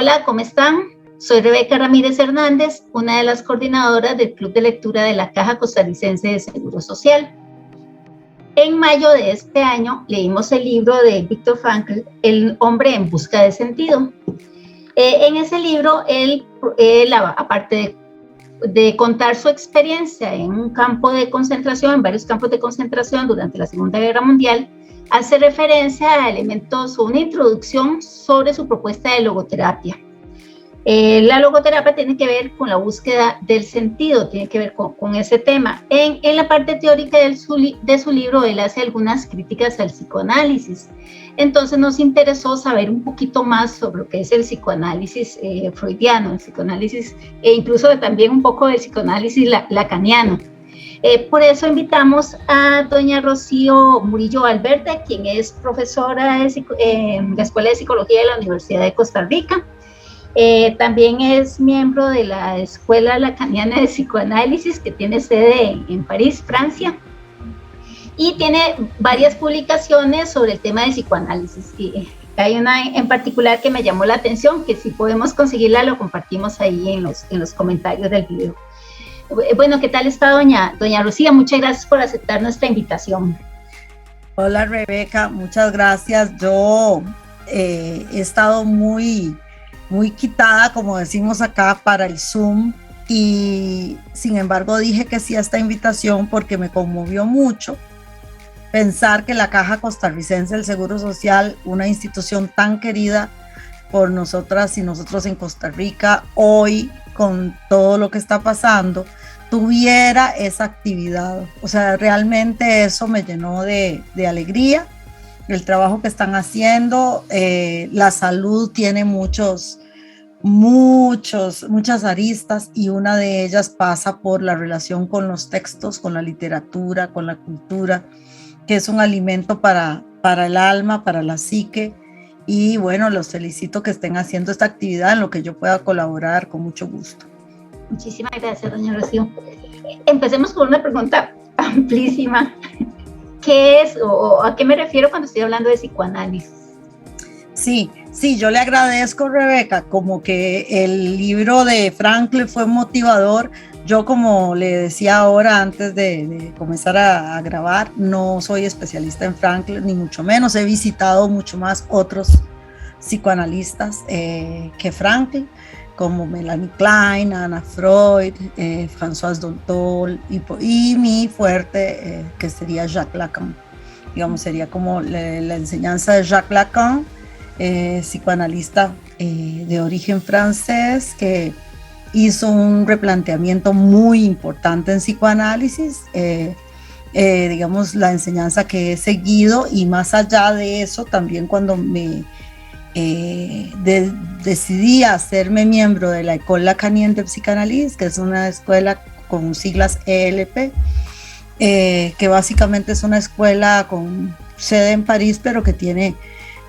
Hola, ¿cómo están? Soy Rebeca Ramírez Hernández, una de las coordinadoras del Club de Lectura de la Caja Costarricense de Seguro Social. En mayo de este año leímos el libro de Viktor Frankl, El hombre en busca de sentido. En ese libro, él aparte de contar su experiencia en un campo de concentración, en varios campos de concentración durante la Segunda Guerra Mundial, hace referencia a elementos o una introducción sobre su propuesta de logoterapia. La logoterapia tiene que ver con la búsqueda del sentido, tiene que ver con ese tema. En la parte teórica de su libro, él hace algunas críticas al psicoanálisis. Entonces nos interesó saber un poquito más sobre lo que es el psicoanálisis freudiano, el psicoanálisis, e incluso también un poco del psicoanálisis lacaniano. Por eso invitamos a doña Rocío Murillo Valverde, quien es profesora en la Escuela de Psicología de la Universidad de Costa Rica. También es miembro de la Escuela Lacaniana de Psicoanálisis, que tiene sede en París, Francia, y tiene varias publicaciones sobre el tema de psicoanálisis. Y hay una en particular que me llamó la atención, que si podemos conseguirla lo compartimos ahí en los comentarios del video. Bueno, ¿qué tal está doña Rocío? Muchas gracias por aceptar nuestra invitación. Hola Rebeca, muchas gracias. Yo he estado muy quitada, como decimos acá, para el Zoom, y sin embargo dije que sí a esta invitación porque me conmovió mucho pensar que la Caja Costarricense del Seguro Social, una institución tan querida por nosotras y nosotros en Costa Rica, hoy con todo lo que está pasando, tuviera esa actividad. O sea, realmente eso me llenó de alegría, el trabajo que están haciendo. La salud tiene muchas aristas, y una de ellas pasa por la relación con los textos, con la literatura, con la cultura, que es un alimento para el alma, para la psique. Y bueno, los felicito que estén haciendo esta actividad en lo que yo pueda colaborar con mucho gusto. Muchísimas gracias, doña Rocío. Empecemos con una pregunta amplísima. ¿Qué es o a qué me refiero cuando estoy hablando de psicoanálisis? Sí, yo le agradezco, Rebeca, como que el libro de Frankl fue motivador. Yo, como le decía ahora antes de comenzar a grabar, no soy especialista en Frankl, ni mucho menos. He visitado mucho más otros psicoanalistas que Frankl, como Melanie Klein, Anna Freud, François Dolto, y mi fuerte, que sería Jacques Lacan. Digamos, sería como la enseñanza de Jacques Lacan, psicoanalista de origen francés, que hizo un replanteamiento muy importante en psicoanálisis, digamos, la enseñanza que he seguido. Y más allá de eso, también cuando me decidí hacerme miembro de la École Lacanienne de Psychanalyse, que es una escuela con siglas ELP, que básicamente es una escuela con sede en París, pero que tiene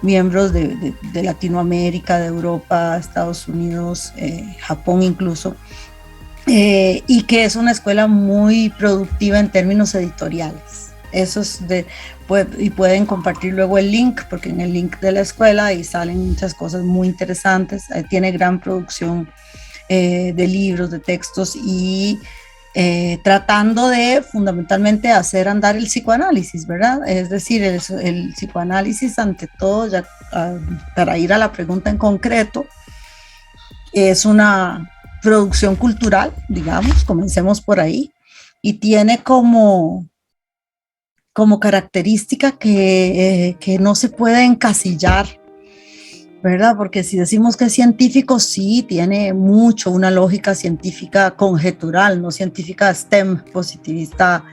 miembros de Latinoamérica, de Europa, Estados Unidos, Japón incluso, y que es una escuela muy productiva en términos editoriales. Eso es y pueden compartir luego el link, porque en el link de la escuela ahí salen muchas cosas muy interesantes. Tiene gran producción de libros, de textos, y tratando de fundamentalmente hacer andar el psicoanálisis, ¿verdad? Es decir, el psicoanálisis, ante todo, ya para ir a la pregunta en concreto, es una producción cultural, digamos, comencemos por ahí, y tiene como característica que no se puede encasillar, ¿verdad? Porque si decimos que es científico, sí, tiene mucho una lógica científica conjetural, no científica STEM, positivista,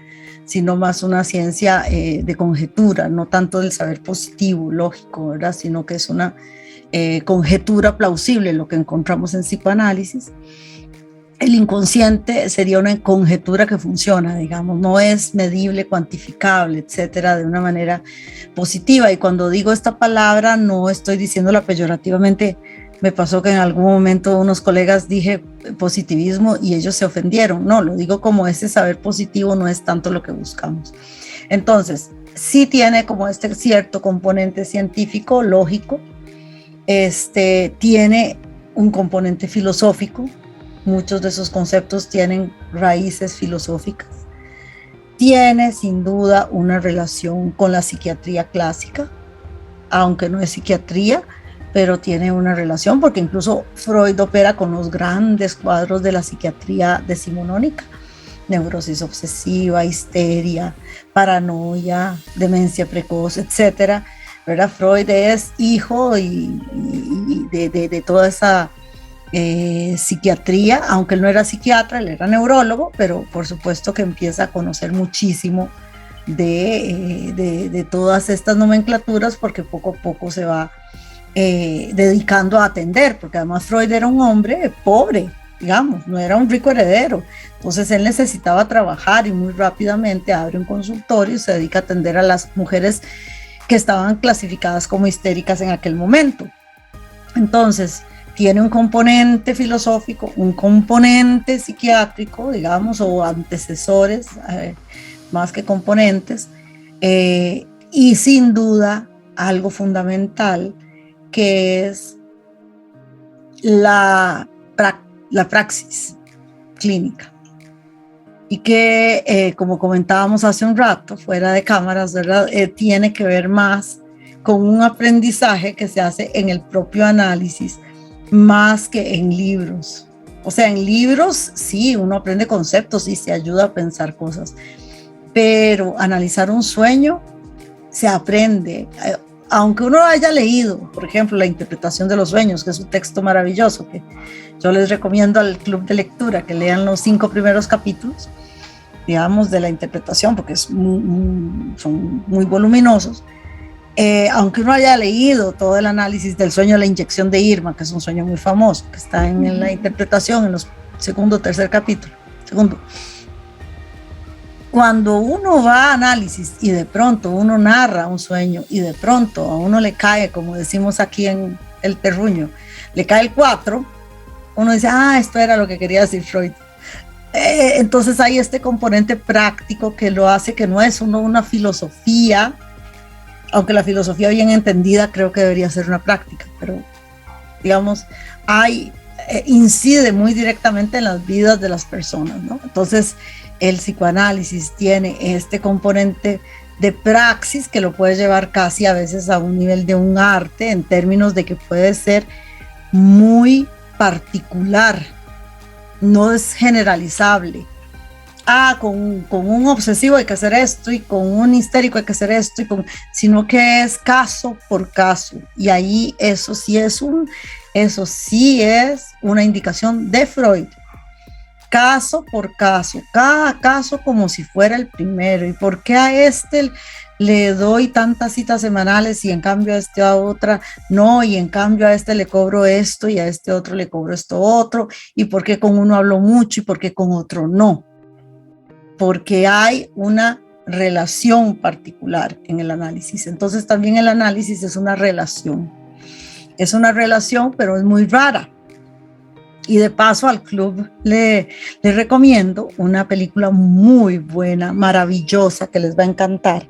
sino más una ciencia de conjetura, no tanto del saber positivo, lógico, ¿verdad? Sino que es una conjetura plausible, lo que encontramos en psicoanálisis. El inconsciente sería una conjetura que funciona, digamos, no es medible, cuantificable, etcétera, de una manera positiva. Y cuando digo esta palabra, no estoy diciéndola peyorativamente. Me pasó que en algún momento unos colegas dije positivismo y ellos se ofendieron. No, lo digo como ese saber positivo no es tanto lo que buscamos. Entonces, sí tiene como este cierto componente científico, lógico. Tiene un componente filosófico, muchos de esos conceptos tienen raíces filosóficas. Tiene sin duda una relación con la psiquiatría clásica, aunque no es psiquiatría, pero tiene una relación porque incluso Freud opera con los grandes cuadros de la psiquiatría decimonónica: neurosis obsesiva, histeria, paranoia, demencia precoz, etcétera, ¿verdad? Freud es hijo de toda esa psiquiatría, aunque él no era psiquiatra, él era neurólogo, pero por supuesto que empieza a conocer muchísimo de todas estas nomenclaturas, porque poco a poco se va dedicando a atender, porque además Freud era un hombre pobre, digamos, no era un rico heredero, entonces él necesitaba trabajar y muy rápidamente abre un consultorio y se dedica a atender a las mujeres que estaban clasificadas como histéricas en aquel momento. Entonces tiene un componente filosófico, un componente psiquiátrico, digamos, o antecesores, más que componentes, y sin duda algo fundamental, que es la praxis clínica, y que, como comentábamos hace un rato, fuera de cámaras, ¿verdad? Tiene que ver más con un aprendizaje que se hace en el propio análisis, más que en libros. O sea, en libros sí, uno aprende conceptos y se ayuda a pensar cosas, pero analizar un sueño se aprende. Aunque uno haya leído, por ejemplo, La interpretación de los sueños, que es un texto maravilloso que yo les recomiendo al club de lectura que lean los 5 primeros capítulos, digamos, de la interpretación, porque son muy voluminosos. Aunque uno haya leído todo el análisis del sueño de la inyección de Irma, que es un sueño muy famoso, que está en la interpretación en los segundo o tercer capítulo. Cuando uno va a análisis y de pronto uno narra un sueño y de pronto a uno le cae, como decimos aquí en el terruño, le cae el 4, uno dice, esto era lo que quería decir Freud. Entonces hay este componente práctico que lo hace que no es una filosofía, aunque la filosofía bien entendida creo que debería ser una práctica, pero digamos, incide muy directamente en las vidas de las personas, ¿no? Entonces el psicoanálisis tiene este componente de praxis que lo puede llevar casi a veces a un nivel de un arte, en términos de que puede ser muy particular, no es generalizable. Con un obsesivo hay que hacer esto, y con un histérico hay que hacer esto, sino que es caso por caso, y ahí eso sí es una indicación de Freud. Caso por caso, cada caso como si fuera el primero. ¿Y por qué a este le doy tantas citas semanales y en cambio a este a otra no? Y en cambio a este le cobro esto y a este otro le cobro esto otro. ¿Y por qué con uno hablo mucho y por qué con otro no? Porque hay una relación particular en el análisis. Entonces también el análisis es una relación. Es una relación, pero es muy rara. Y de paso al club le recomiendo una película muy buena, maravillosa, que les va a encantar,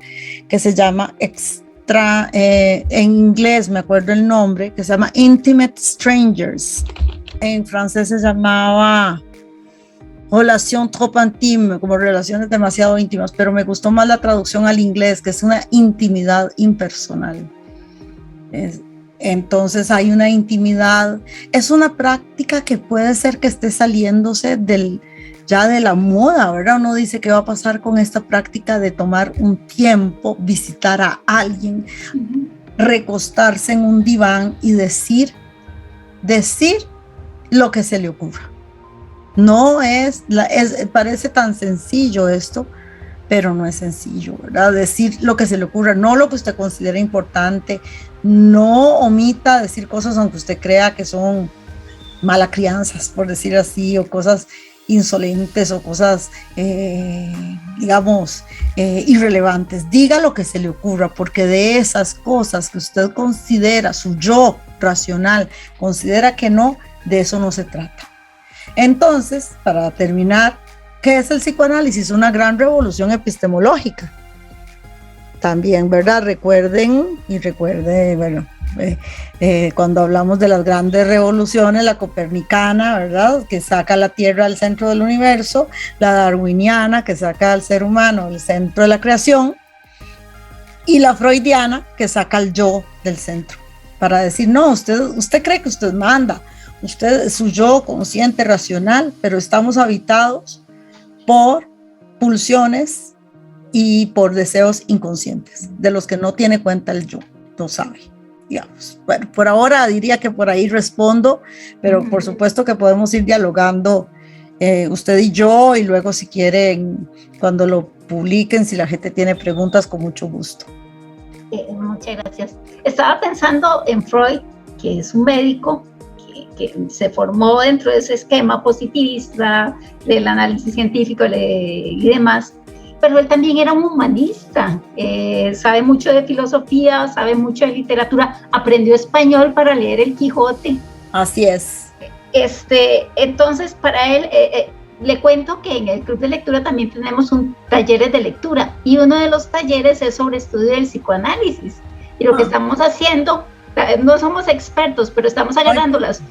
que se llama en inglés me acuerdo el nombre, que se llama Intimate Strangers. En francés se llamaba Relation trop intime, como relaciones demasiado íntimas, pero me gustó más la traducción al inglés, que es una intimidad impersonal. Entonces hay una intimidad, es una práctica que puede ser que esté saliéndose ya de la moda, ¿verdad? Uno dice, ¿qué va a pasar con esta práctica de tomar un tiempo, visitar a alguien, recostarse en un diván y decir lo que se le ocurra? No parece tan sencillo esto, pero no es sencillo, ¿verdad? Decir lo que se le ocurra, no lo que usted considera importante, no omita decir cosas aunque usted crea que son mala crianzas, por decir así, o cosas insolentes o cosas, digamos, irrelevantes. Diga lo que se le ocurra, porque de esas cosas que usted considera, su yo racional considera que no, de eso no se trata. Entonces, para terminar, ¿qué es el psicoanálisis? Una gran revolución epistemológica. También, ¿verdad? Recuerden, bueno, cuando hablamos de las grandes revoluciones, la copernicana, ¿verdad?, que saca la Tierra al centro del universo, la darwiniana, que saca al ser humano al centro de la creación, y la freudiana, que saca al yo del centro, para decir, no, usted cree que usted manda, usted es su yo consciente, racional, pero estamos habitados por pulsiones y por deseos inconscientes, de los que no tiene cuenta el yo, no sabe, digamos. Bueno, por ahora diría que por ahí respondo, pero por supuesto que podemos ir dialogando usted y yo, y luego si quieren, cuando lo publiquen, si la gente tiene preguntas, con mucho gusto. Muchas gracias. Estaba pensando en Freud, que es un médico que se formó dentro de ese esquema positivista del análisis científico y demás, pero él también era un humanista, sabe mucho de filosofía, sabe mucho de literatura, aprendió español para leer El Quijote. Así es. Entonces, para él, le cuento que en el Club de Lectura también tenemos un talleres de lectura, y uno de los talleres es sobre estudio del psicoanálisis, y lo que estamos haciendo, no somos expertos, pero estamos agarrando las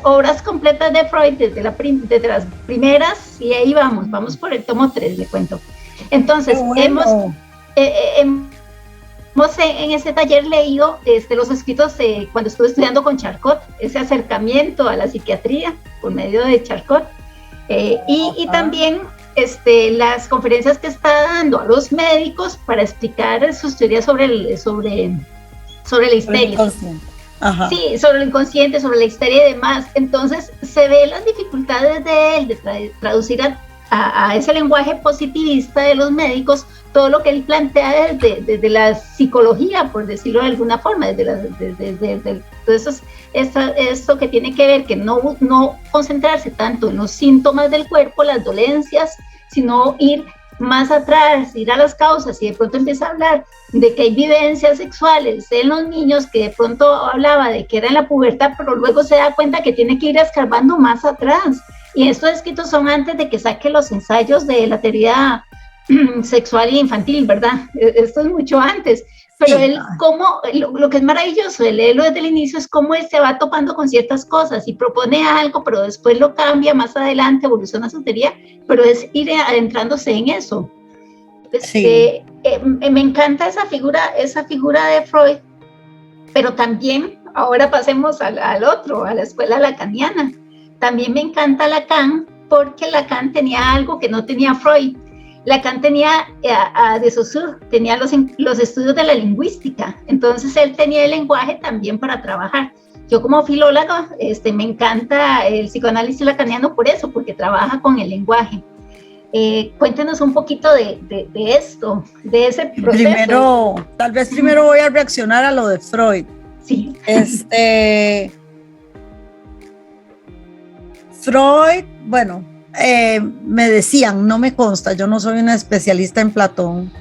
obras completas de Freud desde las primeras, y ahí vamos por el tomo 3, le cuento. Entonces, hemos en ese taller leído los escritos cuando estuve estudiando con Charcot, ese acercamiento a la psiquiatría por medio de Charcot, y también las conferencias que está dando a los médicos para explicar sus teorías sobre la histeria. Ajá. Sí, sobre el inconsciente, sobre la histeria y demás. Entonces se ve las dificultades de él de traducir a ese lenguaje positivista de los médicos todo lo que él plantea desde la psicología, por decirlo de alguna forma, desde esto que tiene que ver, que no concentrarse tanto en los síntomas del cuerpo, las dolencias, sino ir más atrás, ir a las causas, y de pronto empieza a hablar de que hay vivencias sexuales en los niños, que de pronto hablaba de que era en la pubertad, pero luego se da cuenta que tiene que ir escarbando más atrás. Y estos escritos son antes de que saque los ensayos de la teoría sexual y infantil, ¿verdad? Esto es mucho antes. Pero sí, él, lo que es maravilloso de leerlo desde el inicio es cómo él se va topando con ciertas cosas y propone algo, pero después lo cambia, más adelante evoluciona su teoría, pero es ir adentrándose en eso. Sí. Me encanta esa figura de Freud, pero también, ahora pasemos al otro, a la escuela lacaniana. También me encanta Lacan, porque Lacan tenía algo que no tenía Freud. Lacan tenía de Saussure, tenía los estudios de la lingüística, entonces él tenía el lenguaje también para trabajar. Yo como filóloga me encanta el psicoanálisis lacaniano por eso, porque trabaja con el lenguaje. Cuéntenos un poquito de esto, de ese proceso. Tal vez primero voy a reaccionar a lo de Freud. Sí. Freud, bueno, me decían, no me consta, yo no soy una especialista en Platón,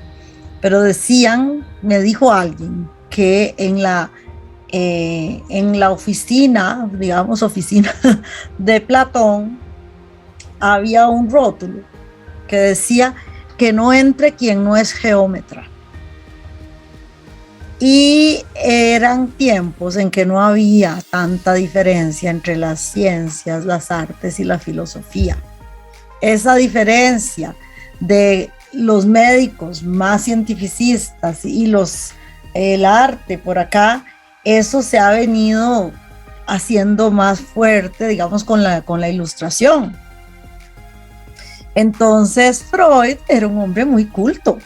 pero me dijo alguien que en la oficina de Platón había un rótulo que decía que no entre quien no es geómetra. Y eran tiempos en que no había tanta diferencia entre las ciencias, las artes y la filosofía. Esa diferencia de los médicos más cientificistas y el arte por acá, eso se ha venido haciendo más fuerte, digamos, con la Ilustración. Entonces Freud era un hombre muy culto.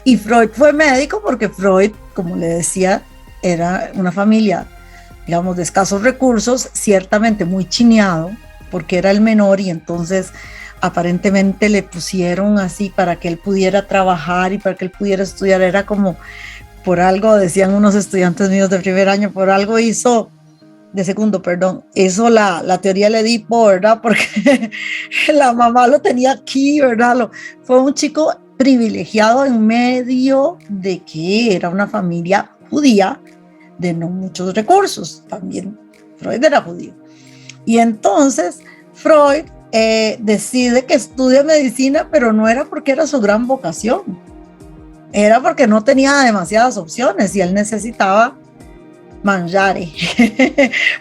Y Freud fue médico porque Freud, como le decía, era una familia, digamos, de escasos recursos, ciertamente muy chineado, porque era el menor, y entonces aparentemente le pusieron así para que él pudiera trabajar y para que él pudiera estudiar. Era como, por algo, decían unos estudiantes míos de primer año, por algo hizo la teoría del Edipo, ¿verdad? Porque la mamá lo tenía aquí, ¿verdad? Fue un chico privilegiado en medio de que era una familia judía de no muchos recursos. También Freud era judío. Y entonces Freud decide que estudie medicina, pero no era porque era su gran vocación, era porque no tenía demasiadas opciones y él necesitaba mangiare,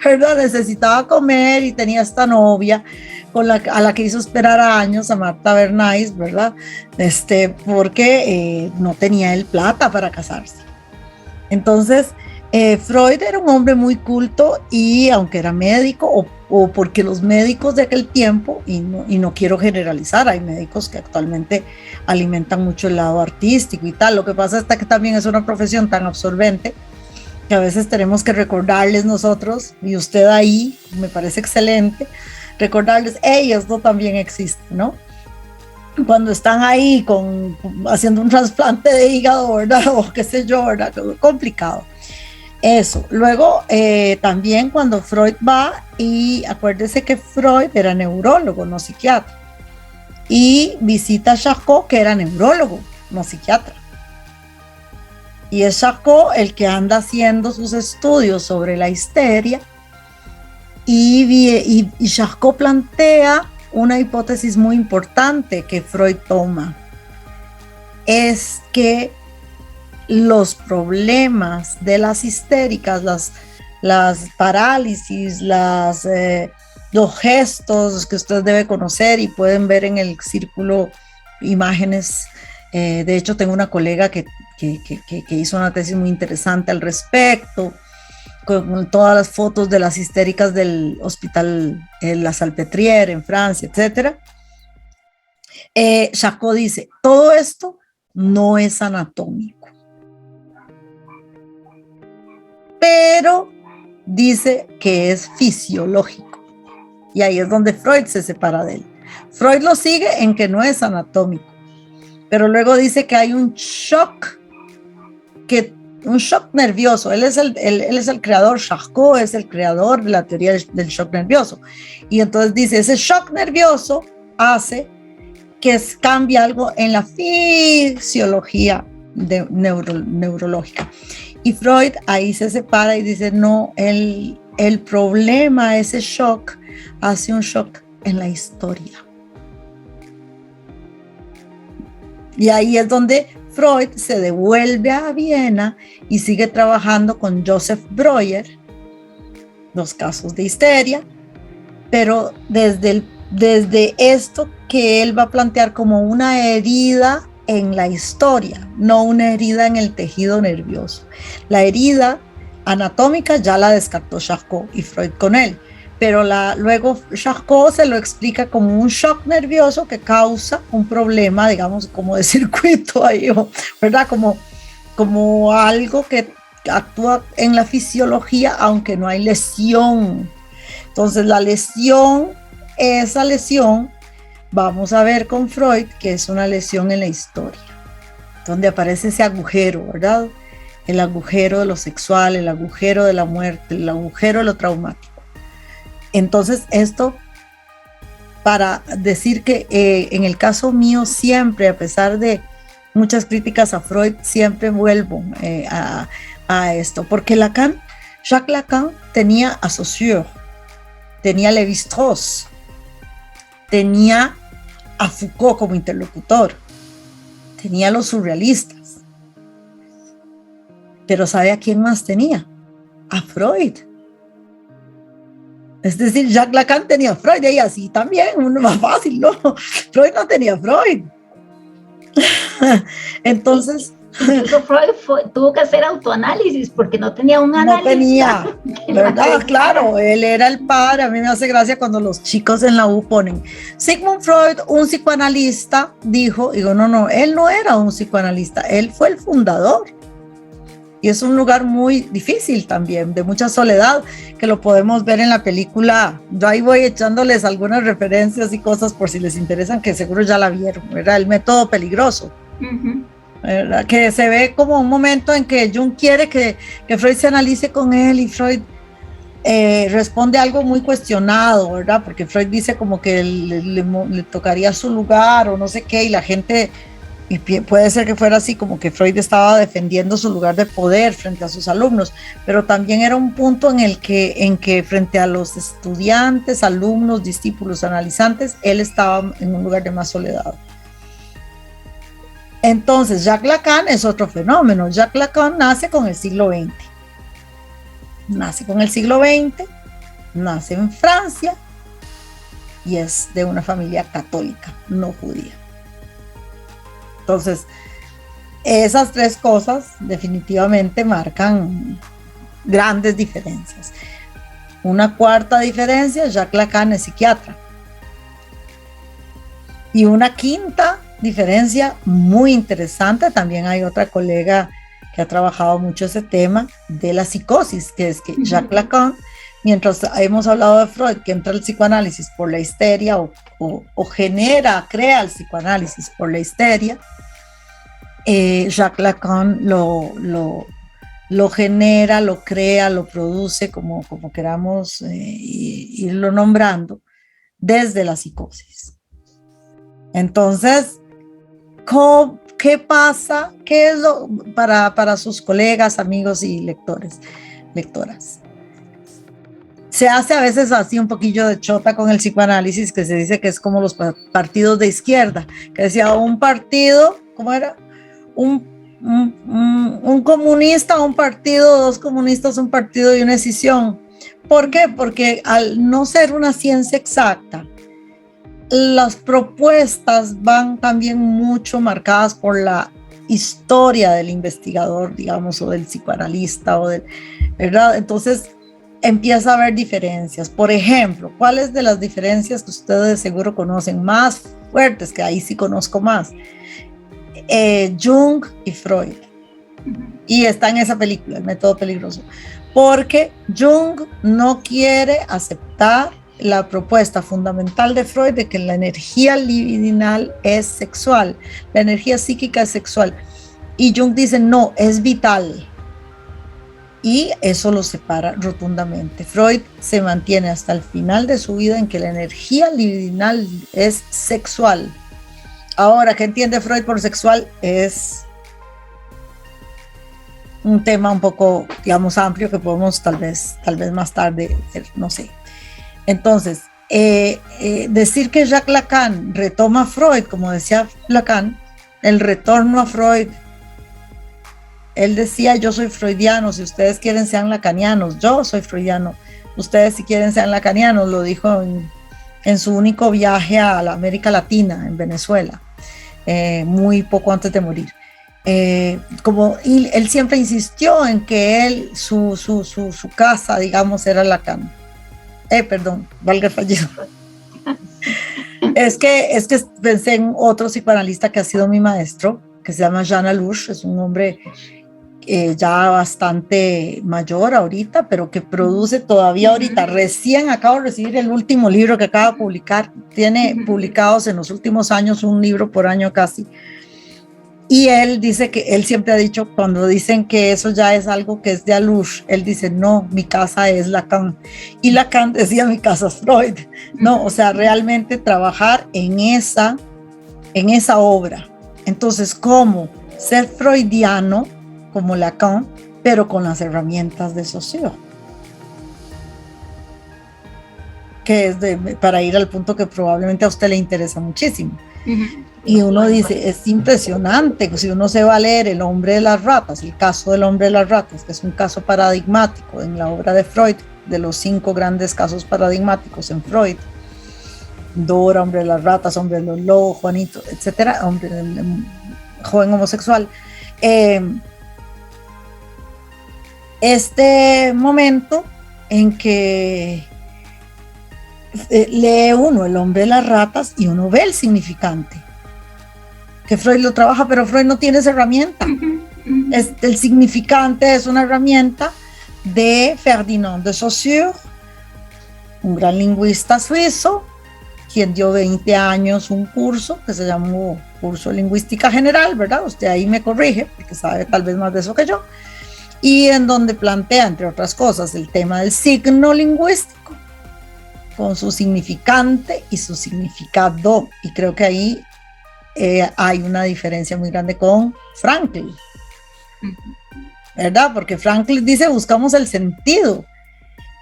¿verdad? Necesitaba comer y tenía esta novia a la que hizo esperar años, a Marta Bernays, ¿verdad? Porque no tenía él plata para casarse. Entonces, Freud era un hombre muy culto y aunque era médico, o porque los médicos de aquel tiempo, y no quiero generalizar, hay médicos que actualmente alimentan mucho el lado artístico y tal, lo que pasa es que también es una profesión tan absorbente que a veces tenemos que recordarles nosotros, y usted ahí, me parece excelente, recordarles, esto también existe, ¿no? Cuando están ahí haciendo un trasplante de hígado, ¿verdad? O qué sé yo, ¿verdad? Complicado. Eso. Luego, también cuando Freud va, y acuérdese que Freud era neurólogo, no psiquiatra, y visita a Charcot, que era neurólogo, no psiquiatra. Y es Charcot el que anda haciendo sus estudios sobre la histeria, y Charcot plantea una hipótesis muy importante que Freud toma, es que los problemas de las histéricas, las parálisis, los gestos que usted debe conocer y pueden ver en el círculo imágenes. De hecho, tengo una colega que hizo una tesis muy interesante al respecto, con todas las fotos de las histéricas del hospital La Salpêtrière en Francia, etc. Charcot dice, todo esto no es anatómico, pero dice que es fisiológico. Y ahí es donde Freud se separa de él. Freud lo sigue en que no es anatómico, pero luego dice que hay un shock nervioso. Él es el creador, Charcot es el creador de la teoría del shock nervioso. Y entonces dice, ese shock nervioso hace que cambie algo en la fisiología neurológica. Y Freud ahí se separa y dice, no, el problema, ese shock, hace un shock en la historia. Y ahí es donde Freud se devuelve a Viena y sigue trabajando con Joseph Breuer, los casos de histeria, pero desde esto que él va a plantear como una herida en la historia, no una herida en el tejido nervioso. La herida anatómica ya la descartó Charcot y Freud con él, pero luego Charcot se lo explica como un shock nervioso que causa un problema, digamos, como de circuito ahí, ¿verdad? Como algo que actúa en la fisiología, aunque no hay lesión. Entonces esa lesión, vamos a ver con Freud que es una lesión en la historia, donde aparece ese agujero, ¿verdad? El agujero de lo sexual, el agujero de la muerte, el agujero de lo traumático. Entonces, esto para decir que en el caso mío siempre, a pesar de muchas críticas a Freud, siempre vuelvo a esto, porque Jacques Lacan tenía a Saussure, tenía a Lévi-Strauss, tenía a Foucault como interlocutor, tenía a los surrealistas, pero ¿sabe a quién más tenía? A Freud. Es decir, Jacques Lacan tenía a Freud, y así también, uno más fácil, ¿no? Freud no tenía a Freud. Entonces... Incluso Freud tuvo que hacer autoanálisis porque no tenía un análisis. No tenía, ¿verdad? Claro, él era el padre. A mí me hace gracia cuando los chicos en la U ponen Sigmund Freud, un psicoanalista, digo, no, él no era un psicoanalista, él fue el fundador. Y es un lugar muy difícil también, de mucha soledad, que lo podemos ver en la película. Yo ahí voy echándoles algunas referencias y cosas por si les interesan, que seguro ya la vieron, ¿verdad? El método peligroso. ¿Verdad? Que se ve como un momento en que Jung quiere que Freud se analice con él, y Freud responde algo muy cuestionado, ¿verdad? Porque Freud dice como que le tocaría su lugar o no sé qué, y la gente... Y puede ser que fuera así, como que Freud estaba defendiendo su lugar de poder frente a sus alumnos, pero también era un punto en que frente a los estudiantes, alumnos, discípulos, analizantes, él estaba en un lugar de más soledad. Entonces, Jacques Lacan es otro fenómeno. Jacques Lacan nace con el siglo XX. nace con el siglo XX, nace en Francia y es de una familia católica, no judía. Entonces, esas tres cosas definitivamente marcan grandes diferencias. Una cuarta diferencia, Jacques Lacan es psiquiatra. Y una quinta diferencia muy interesante, también hay otra colega que ha trabajado mucho ese tema de la psicosis, que es que Jacques Lacan, mientras hemos hablado de Freud, que entra el psicoanálisis por la histeria o crea el psicoanálisis por la histeria, Jacques Lacan lo genera, lo crea, lo produce, como queramos irlo nombrando, desde la psicosis. Entonces, ¿qué pasa? ¿Qué es lo para sus colegas, amigos y lectoras? Se hace a veces así un poquillo de chota con el psicoanálisis, que se dice que es como los partidos de izquierda, que decía un partido, ¿cómo era? Un comunista, un partido, dos comunistas, un partido y una escisión. ¿Por qué? Porque al no ser una ciencia exacta, las propuestas van también mucho marcadas por la historia del investigador, digamos, o del psicoanalista, ¿verdad? Entonces empieza a haber diferencias. Por ejemplo, ¿cuáles de las diferencias que ustedes seguro conocen más fuertes, que ahí sí conozco más? Jung y Freud. Y está en esa película, El método peligroso. Porque Jung no quiere aceptar la propuesta fundamental de Freud de que la energía libidinal es sexual, la energía psíquica es sexual. Y Jung dice, no, es vital. Y eso lo separa rotundamente. Freud se mantiene hasta el final de su vida en que la energía libidinal es sexual. Ahora, ¿qué entiende Freud por sexual? Es un tema un poco, digamos, amplio que podemos tal vez más tarde, no sé. Entonces, decir que Jacques Lacan retoma a Freud, como decía Lacan, el retorno a Freud, él decía, yo soy freudiano, si ustedes quieren sean lacanianos, yo soy freudiano, ustedes si quieren sean lacanianos, lo dijo en su único viaje a la América Latina, en Venezuela, muy poco antes de morir. Y él siempre insistió en que su casa, digamos, era Lacan. Valga el fallido. es que pensé en otro psicoanalista que ha sido mi maestro, que se llama Jean Alouche, es un hombre ya bastante mayor ahorita, pero que produce todavía ahorita, recién acabo de recibir el último libro que acaba de publicar, tiene publicados en los últimos años un libro por año casi. Y él dice que él siempre ha dicho, cuando dicen que eso ya es algo que es de Alouche, él dice, no, mi casa es Lacan. Y Lacan decía, mi casa es Freud. No, o sea, realmente trabajar en esa obra. Entonces, ¿cómo ser freudiano como Lacan, pero con las herramientas de Saussure? Que es para ir al punto que probablemente a usted le interesa muchísimo. Y uno dice, es impresionante, si uno se va a leer El hombre de las ratas, el caso del hombre de las ratas, que es un caso paradigmático en la obra de Freud, de los 5 grandes casos paradigmáticos en Freud, Dora, hombre de las ratas, hombre de los lobos, Juanito, etcétera, hombre, joven homosexual. Este momento en que lee uno El hombre de las ratas y uno ve el significante, que Freud lo trabaja, pero Freud no tiene esa herramienta. El significante es una herramienta de Ferdinand de Saussure, un gran lingüista suizo, quien dio 20 años un curso que se llamó Curso de Lingüística General, ¿verdad? Usted ahí me corrige, porque sabe tal vez más de eso que yo, y en donde plantea, entre otras cosas, el tema del signo lingüístico, con su significante y su significado, y creo que ahí hay una diferencia muy grande con Frankl, ¿verdad? Porque Frankl dice buscamos el sentido,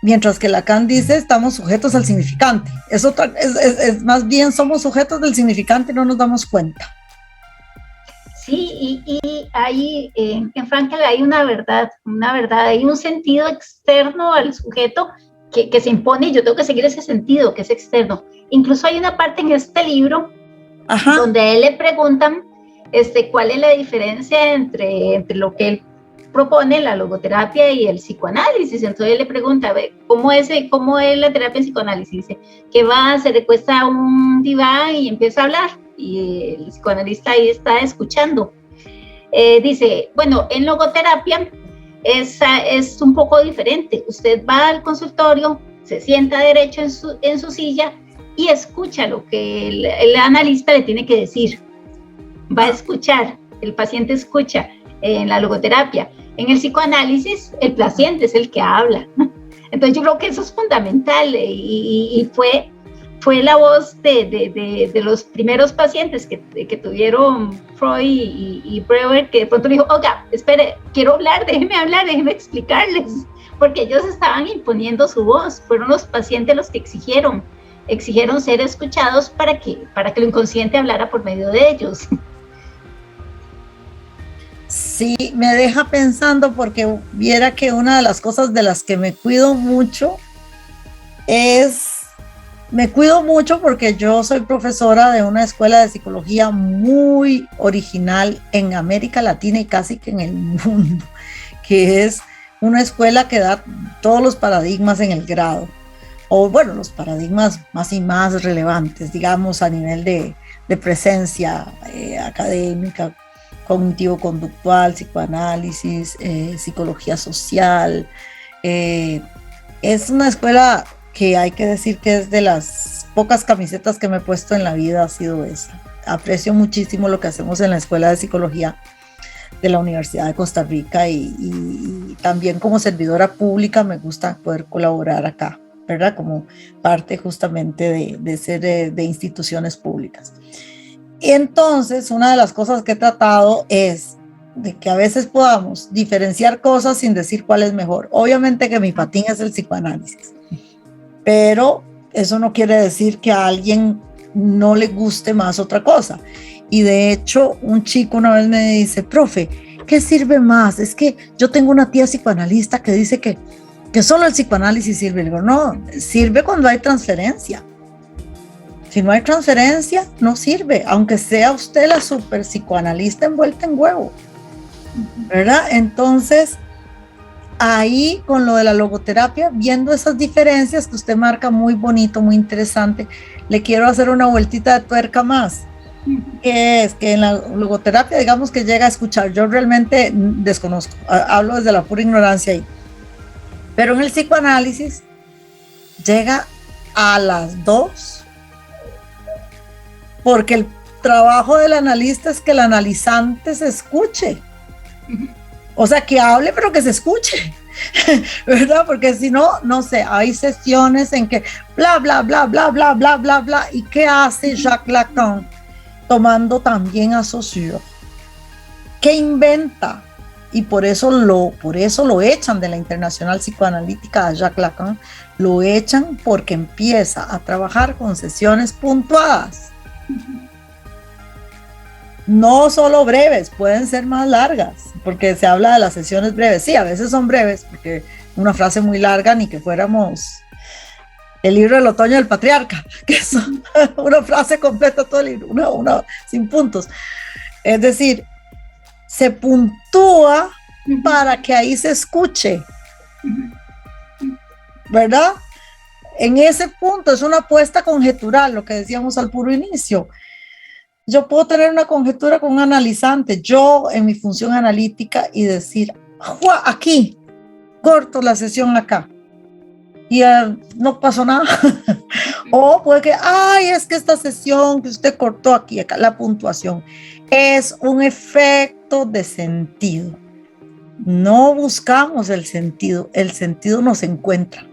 mientras que Lacan dice estamos sujetos al significante. Es más bien somos sujetos del significante y no nos damos cuenta. Sí, y ahí en Frankl hay una verdad, hay un sentido externo al sujeto que se impone y yo tengo que seguir ese sentido que es externo. Incluso hay una parte en este libro donde a él le preguntan cuál es la diferencia entre lo que él propone, la logoterapia y el psicoanálisis. Entonces él le pregunta, ¿cómo es la terapia en psicoanálisis? Dice, que se recuesta a un diván y empieza a hablar, y el psicoanalista ahí está escuchando. Dice, bueno, en logoterapia es un poco diferente. Usted va al consultorio, se sienta derecho en su silla y escucha lo que el analista le tiene que decir. Va a escuchar, el paciente escucha en la logoterapia. En el psicoanálisis, el paciente es el que habla. Entonces yo creo que eso es fundamental y fue la voz de los primeros pacientes que tuvieron Freud y Breuer, que de pronto dijo, oiga, espere, quiero hablar, déjeme explicarles, porque ellos estaban imponiendo su voz. Fueron los pacientes los que exigieron ser escuchados para que lo inconsciente hablara por medio de ellos. Sí, me deja pensando, porque viera que una de las cosas de las que me cuido mucho porque yo soy profesora de una escuela de psicología muy original en América Latina y casi que en el mundo, que es una escuela que da todos los paradigmas en el grado, o bueno, los paradigmas más y más relevantes, digamos, a nivel de presencia académica, cognitivo-conductual, psicoanálisis, psicología social. Es una escuela que hay que decir que es de las pocas camisetas que me he puesto en la vida, ha sido esa. Aprecio muchísimo lo que hacemos en la Escuela de Psicología de la Universidad de Costa Rica y también como servidora pública me gusta poder colaborar acá, ¿verdad? Como parte justamente de ser de instituciones públicas. Y entonces, una de las cosas que he tratado es de que a veces podamos diferenciar cosas sin decir cuál es mejor. Obviamente que mi patín es el psicoanálisis, pero eso no quiere decir que a alguien no le guste más otra cosa. Y de hecho, un chico una vez me dice, profe, ¿qué sirve más? Es que yo tengo una tía psicoanalista que dice que solo el psicoanálisis sirve. Le digo, no, sirve cuando hay transferencia. Si no hay transferencia, no sirve, aunque sea usted la super psicoanalista envuelta en huevo, ¿verdad? Entonces, ahí con lo de la logoterapia, viendo esas diferencias que usted marca muy bonito, muy interesante, le quiero hacer una vueltita de tuerca más, que es que en la logoterapia, digamos que llega a escuchar, yo realmente desconozco, hablo desde la pura ignorancia ahí, pero en el psicoanálisis llega a las 2, porque el trabajo del analista es que el analizante se escuche. O sea, que hable, pero que se escuche, ¿verdad? Porque si no, no sé, hay sesiones en que bla, bla, bla, bla, bla, bla, bla, bla. ¿Y qué hace Jacques Lacan? Tomando también a Saussure. ¿Qué inventa? Y por eso lo echan de la Internacional Psicoanalítica a Jacques Lacan. Lo echan porque empieza a trabajar con sesiones puntuadas. No solo breves, pueden ser más largas, porque se habla de las sesiones breves. Sí, a veces son breves, porque una frase muy larga, ni que fuéramos el libro del otoño del patriarca, que es una frase completa todo el libro, una sin puntos. Es decir, se puntúa para que ahí se escuche, ¿verdad? En ese punto es una apuesta conjetural, lo que decíamos al puro inicio. Yo puedo tener una conjetura con un analizante, yo en mi función analítica, y decir, aquí, corto la sesión acá, y no pasó nada. O puede que, es que esta sesión que usted cortó aquí, acá, la puntuación, es un efecto de sentido. No buscamos el sentido nos encuentra.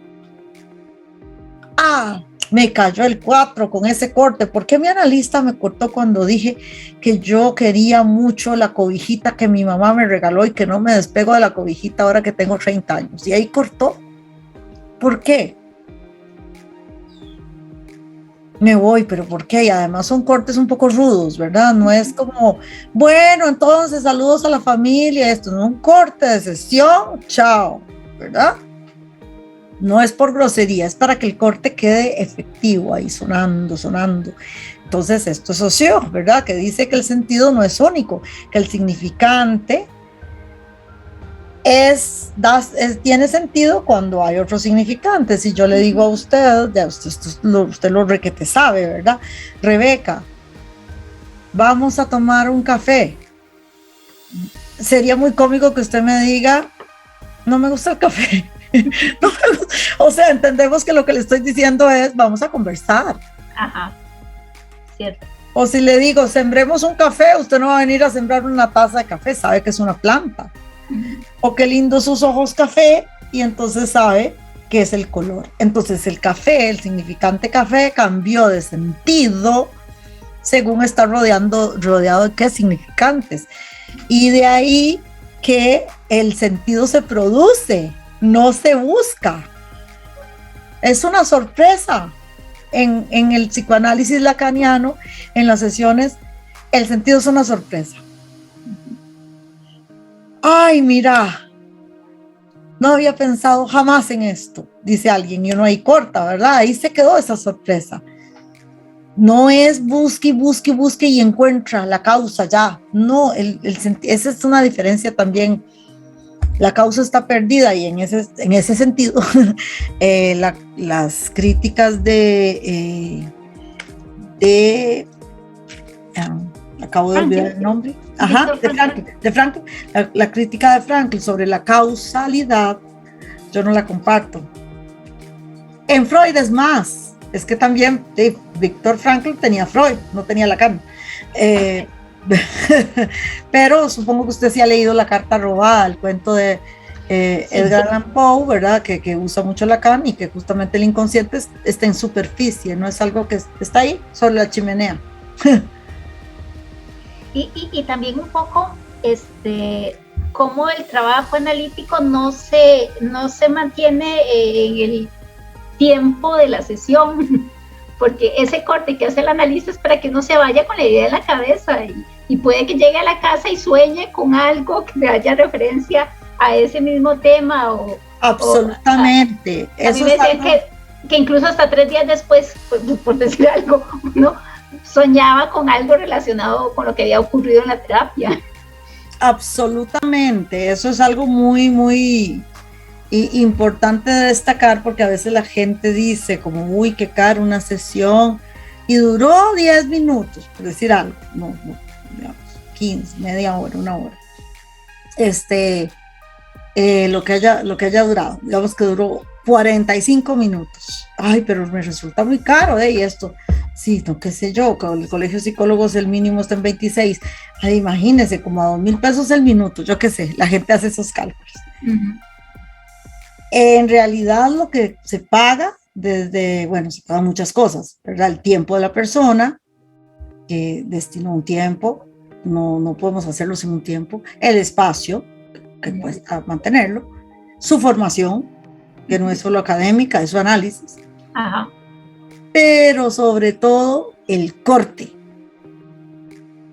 Me cayó el 4 con ese corte. ¿Por qué mi analista me cortó cuando dije que yo quería mucho la cobijita que mi mamá me regaló y que no me despego de la cobijita ahora que tengo 30 años? Y ahí cortó. ¿Por qué? me voy, pero ¿por qué? Y además son cortes un poco rudos, ¿verdad? No es como, bueno, entonces saludos a la familia, esto no es un corte de sesión, chao, ¿verdad? No es por grosería, es para que el corte quede efectivo ahí sonando, sonando. Entonces esto es Saussure, ¿verdad? Que dice que el sentido no es único, que el significante tiene sentido cuando hay otros significantes. Si yo le digo a usted, ya usted lo requete sabe, ¿verdad? Rebeca, vamos a tomar un café. Sería muy cómico que usted me diga, no me gusta el café. No me gusta. O sea, entendemos que lo que le estoy diciendo es, vamos a conversar. Ajá, cierto. O si le digo, sembremos un café, usted no va a venir a sembrar una taza de café, sabe que es una planta. O qué lindo sus ojos café, y entonces sabe que es el color. Entonces el café, el significante café, cambió de sentido según está rodeado de qué significantes. Y de ahí que el sentido se produce, no se busca. Es una sorpresa. En el psicoanálisis lacaniano, en las sesiones, el sentido es una sorpresa. Ay, mira, no había pensado jamás en esto, dice alguien, y uno ahí corta, ¿verdad? Ahí se quedó esa sorpresa. No es busque y encuentra la causa ya. No, esa es una diferencia también. La causa está perdida y en ese sentido las críticas acabo de olvidar el nombre. Ajá, de Frankl. La crítica de Frankl sobre la causalidad, yo no la comparto. En Freud es más, es que también Viktor Frankl tenía Freud, no tenía Lacan. Pero supongo que usted sí ha leído La carta robada, el cuento de Edgar Allan Poe, ¿verdad? Que usa mucho Lacan y que justamente el inconsciente está en superficie, no es algo que está ahí sobre la chimenea. Y también un poco cómo el trabajo analítico no se mantiene en el tiempo de la sesión, porque ese corte que hace el analista es para que uno se vaya con la idea en la cabeza y puede que llegue a la casa y sueñe con algo que haya referencia a ese mismo tema. Absolutamente. A mí me decían que incluso hasta 3 días después, por decir algo, ¿no?, soñaba con algo relacionado con lo que había ocurrido en la terapia. Absolutamente, eso es algo muy, muy importante de destacar, porque a veces la gente dice como, uy, qué caro una sesión, y duró 10 minutos, por decir algo, no, digamos, 15, media hora, una hora. Lo que haya durado, digamos que duró 45 minutos. Ay, pero me resulta muy caro, y esto. Sí, no, qué sé yo, con el colegio de psicólogos el mínimo está en 26. Ay, imagínense, como a 2,000 pesos el minuto, yo qué sé, la gente hace esos cálculos. Uh-huh. En realidad lo que se paga se pagan muchas cosas, ¿verdad? El tiempo de la persona, que destinó un tiempo, no podemos hacerlo sin un tiempo, el espacio, que cuesta mantenerlo, su formación, que no es solo académica, es su análisis. Ajá. Pero sobre todo el corte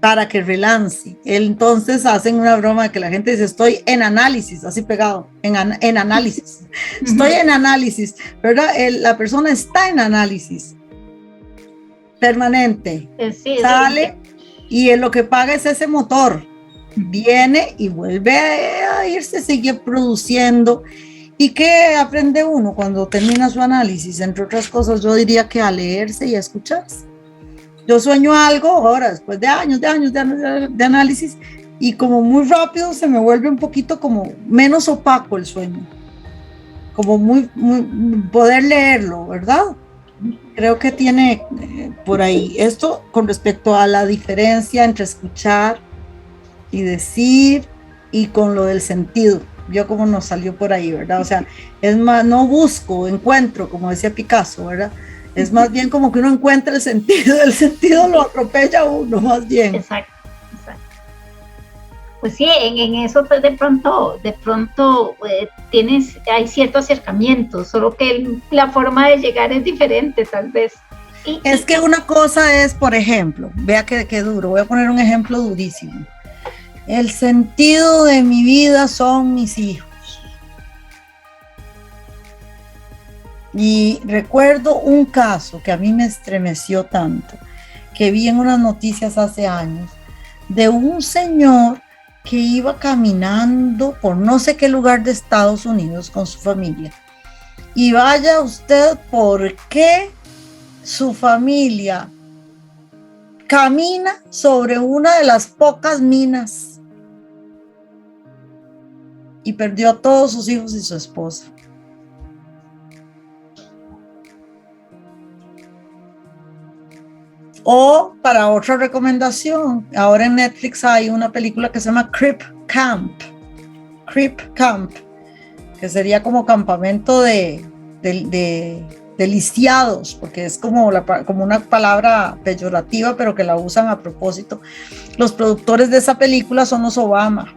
para que relance. Entonces hacen una broma de que la gente dice, estoy en análisis, así pegado, en análisis. Estoy en análisis, ¿verdad? La persona está en análisis permanente. Sí, sale y lo que paga es ese motor. Viene y vuelve a irse, sigue produciendo. ¿Y qué aprende uno cuando termina su análisis? Entre otras cosas, yo diría que a leerse y a escucharse. Yo sueño algo ahora, después de años de análisis, y como muy rápido se me vuelve un poquito como menos opaco el sueño. Como muy poder leerlo, ¿verdad? Creo que tiene por ahí esto con respecto a la diferencia entre escuchar y decir y con lo del sentido. Vio cómo nos salió por ahí, ¿verdad? O sea, es más, no busco, encuentro, como decía Picasso, ¿verdad? Es más bien como que uno encuentra el sentido lo atropella a uno, más bien. Exacto. Pues sí, en eso pues de pronto hay cierto acercamiento, solo que la forma de llegar es diferente, tal vez. Es que una cosa es, por ejemplo, vea que duro, voy a poner un ejemplo durísimo. El sentido de mi vida son mis hijos. Y recuerdo un caso que a mí me estremeció tanto, que vi en unas noticias hace años, de un señor que iba caminando por no sé qué lugar de Estados Unidos con su familia. Y vaya usted por qué su familia camina sobre una de las pocas minas y perdió a todos sus hijos y su esposa. O para otra recomendación, ahora en Netflix hay una película que se llama Crip Camp, que sería como campamento de lisiados, porque es como una palabra peyorativa, pero que la usan a propósito. Los productores de esa película son los Obama.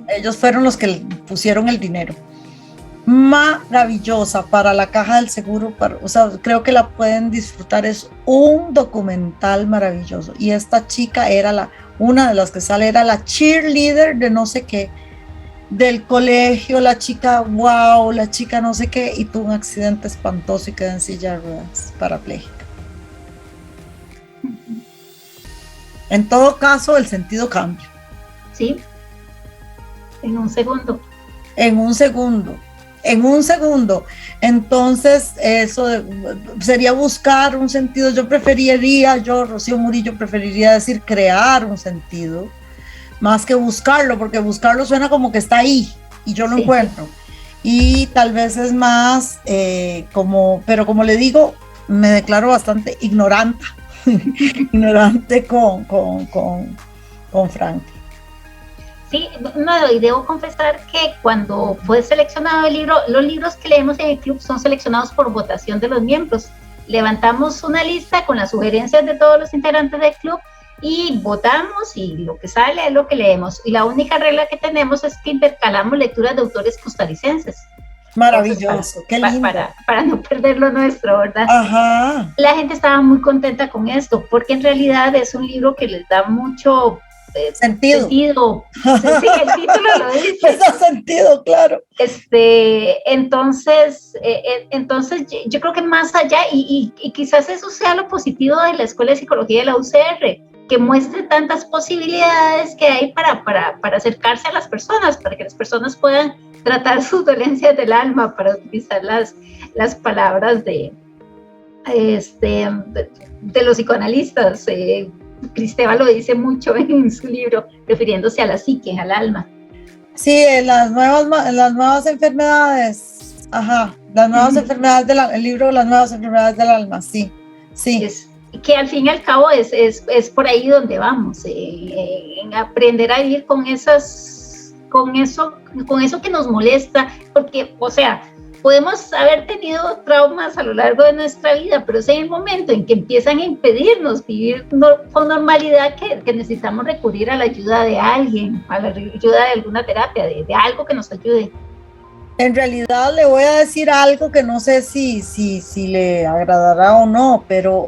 Ellos fueron los que pusieron el dinero. Maravillosa para la caja del seguro, o sea, creo que la pueden disfrutar, es un documental maravilloso. Y esta chica era una de las que sale, era la cheerleader de no sé qué, del colegio, la chica wow, la chica no sé qué, y tuvo un accidente espantoso y quedó en silla de ruedas, parapléjica. En todo caso, el sentido cambia. Sí, en un segundo. Entonces, eso sería buscar un sentido. Rocío Murillo, preferiría decir crear un sentido, más que buscarlo, porque buscarlo suena como que está ahí y yo lo encuentro. Y tal vez es más pero como le digo, me declaro bastante ignorante con Frank. Sí, no, y debo confesar que cuando fue seleccionado el libro, los libros que leemos en el club son seleccionados por votación de los miembros. Levantamos una lista con las sugerencias de todos los integrantes del club y votamos, y lo que sale es lo que leemos. Y la única regla que tenemos es que intercalamos lecturas de autores costarricenses. Maravilloso. Entonces, qué lindo. Para no perder lo nuestro, ¿verdad? Ajá. La gente estaba muy contenta con esto, porque en realidad es un libro que les da mucho sentido. Sí, el título lo dice. Les da sentido, claro. Entonces yo creo que más allá, y quizás eso sea lo positivo de la Escuela de Psicología de la UCR, que muestre tantas posibilidades que hay para acercarse a las personas, para que las personas puedan tratar sus dolencias del alma, para utilizar las palabras de los psicoanalistas. Cristeva lo dice mucho en su libro, refiriéndose a la psique, al alma. Sí, las nuevas enfermedades, las nuevas enfermedades el libro Las nuevas enfermedades del alma, sí. Que al fin y al cabo es por ahí donde vamos, en aprender a vivir con eso que nos molesta, porque, o sea, podemos haber tenido traumas a lo largo de nuestra vida, pero es en el momento en que empiezan a impedirnos vivir con normalidad que necesitamos recurrir a la ayuda de alguien, a la ayuda de alguna terapia, de algo que nos ayude. En realidad le voy a decir algo que no sé si le agradará o no, pero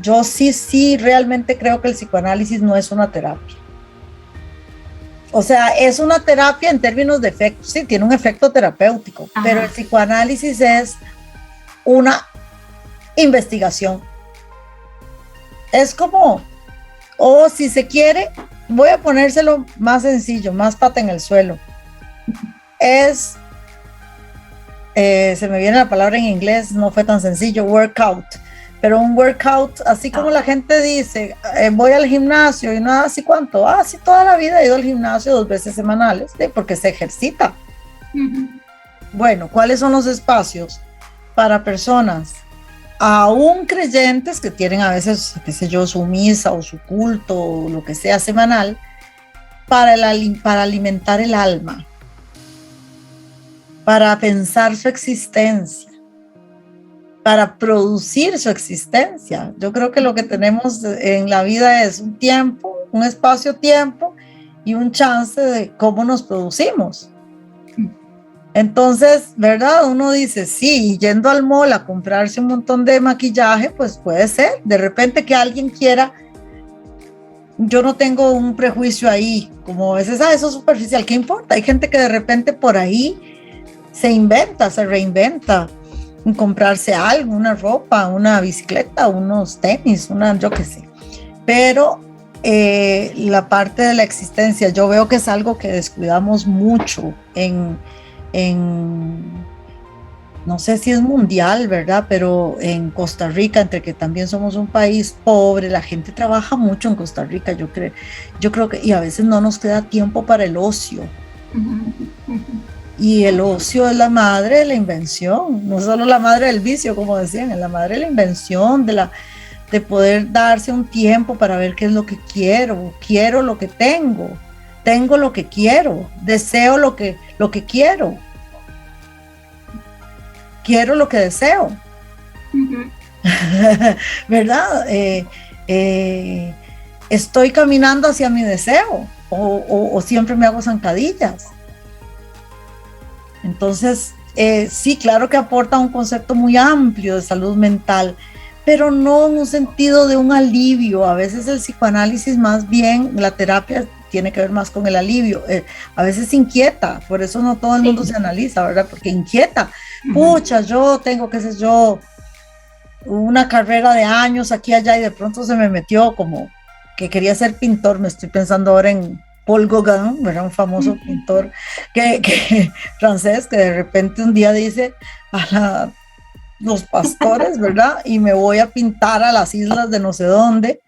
yo sí realmente creo que el psicoanálisis no es una terapia. O sea, es una terapia en términos de efecto, sí, tiene un efecto terapéutico, pero el psicoanálisis es una investigación. Es como, si se quiere, voy a ponérselo más sencillo, más pata en el suelo. Se me viene la palabra en inglés, no fue tan sencillo, workout. Pero un workout, así como la gente dice, voy al gimnasio y no, ¿así cuánto? Sí, toda la vida he ido al gimnasio 2 veces semanales, porque se ejercita. Bueno, ¿cuáles son los espacios para personas aún creyentes que tienen a veces, qué sé yo, su misa o su culto o lo que sea semanal, para alimentar el alma, para pensar su existencia, para producir su existencia? Yo creo que lo que tenemos en la vida es un tiempo, un espacio-tiempo y un chance de cómo nos producimos. Entonces, ¿verdad? Uno dice, sí, yendo al mall a comprarse un montón de maquillaje, pues puede ser. De repente que alguien quiera, yo no tengo un prejuicio ahí, como a veces, eso es superficial, ¿qué importa? Hay gente que de repente por ahí se inventa, se reinventa, en comprarse algo, una ropa, una bicicleta, unos tenis, yo qué sé. Pero la parte de la existencia, yo veo que es algo que descuidamos mucho no sé si es mundial, ¿verdad? Pero en Costa Rica, entre que también somos un país pobre, la gente trabaja mucho en Costa Rica, yo creo que, y a veces no nos queda tiempo para el ocio. Y el ocio es la madre de la invención, no solo la madre del vicio, como decían, es la madre de la invención, de poder darse un tiempo para ver qué es lo que quiero lo que tengo lo que quiero, deseo lo que quiero lo que deseo. ¿Verdad? Estoy caminando hacia mi deseo o siempre me hago zancadillas. Entonces, sí, claro que aporta un concepto muy amplio de salud mental, pero no en un sentido de un alivio. A veces el psicoanálisis, más bien, la terapia tiene que ver más con el alivio. A veces inquieta, por eso no todo el mundo se analiza, ¿verdad? Porque inquieta. Pucha, yo tengo, qué sé yo, una carrera de años aquí y allá y de pronto se me metió como que quería ser pintor. Me estoy pensando ahora en Paul Gauguin, ¿verdad? Un famoso pintor francés que de repente un día dice a los pastores, ¿verdad? Y me voy a pintar a las islas de no sé dónde.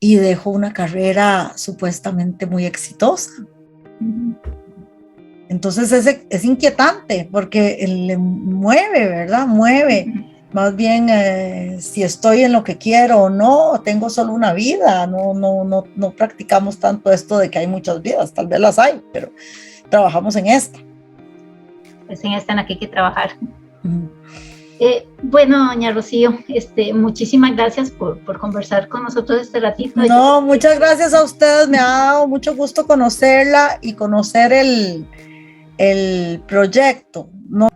Y dejó una carrera supuestamente muy exitosa. Entonces es inquietante porque le mueve, ¿verdad? Mueve. Más bien, si estoy en lo que quiero o no, tengo solo una vida. No practicamos tanto esto de que hay muchas vidas, tal vez las hay, pero trabajamos en esta. Pues en esta en la que hay que trabajar. Bueno, doña Rocío, muchísimas gracias por conversar con nosotros este ratito. No, muchas gracias a ustedes, me ha dado mucho gusto conocerla y conocer el proyecto. No